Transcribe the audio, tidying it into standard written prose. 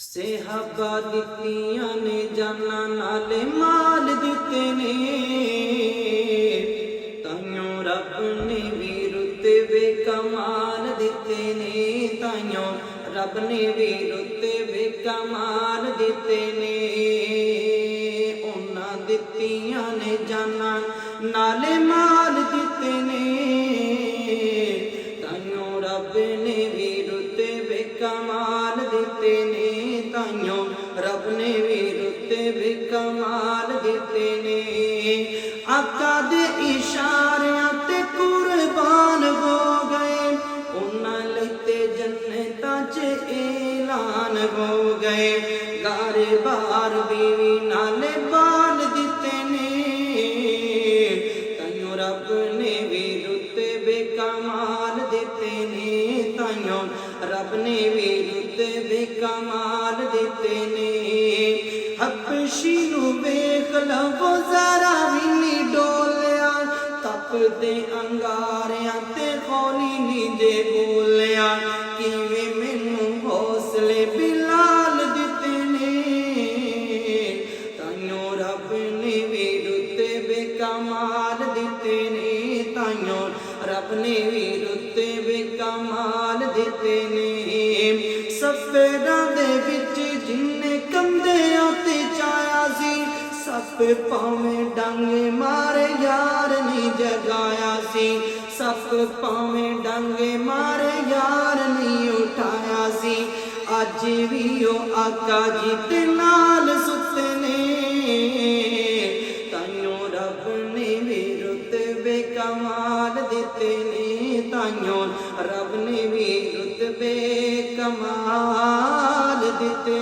सेहबा दित्तियां ने जाना नाले माल दिते ने ताइयों रब ने भी रुतबे कमाल दिते ने ताइयों रब ने भी रुतबे कमाल दिते ने उन्हां दित्तियां ने जाना नाले माल दिते ने ताइयों रब ने भी रुतबे कमाल दिते ने ताइयों रब ने भी रुतबे कमाल दिते ने आका दे इशारियां ते कुर्बान हो गए उन्हां लई जन्नतां च ऐलान हो गए गारे बार बीवी नाले बाल दिते ने ताइयों रब ने भी रुतबे कमाल दिते ने ताइयों रब ने भी रुतबे कमाल दिते ने हबशी नू वेख लवो जरा भी नी डोलिया तपदे अंगारियां ते खौली नी दे बोलिया किवें मैनू हौसले बिलाल दिते ने ताइयों रब ने भी रुतबे कमाल दिते ने ताइयों रब ने भी रुतबे कमाल दिते ने सफेदां दे विच जिन्ने कंधियां ते चाया सी सप पावें डांगे मारे यार नहीं जगाया सी सप पावें डांगे मारे यार नहीं उठाया सी अज भी ओ आका जी दे नाल सुते ने ताइयों रब ने भी रुतबे कमाल दिते ने ताइयों रब ने भी रुतबे कमाल दिते।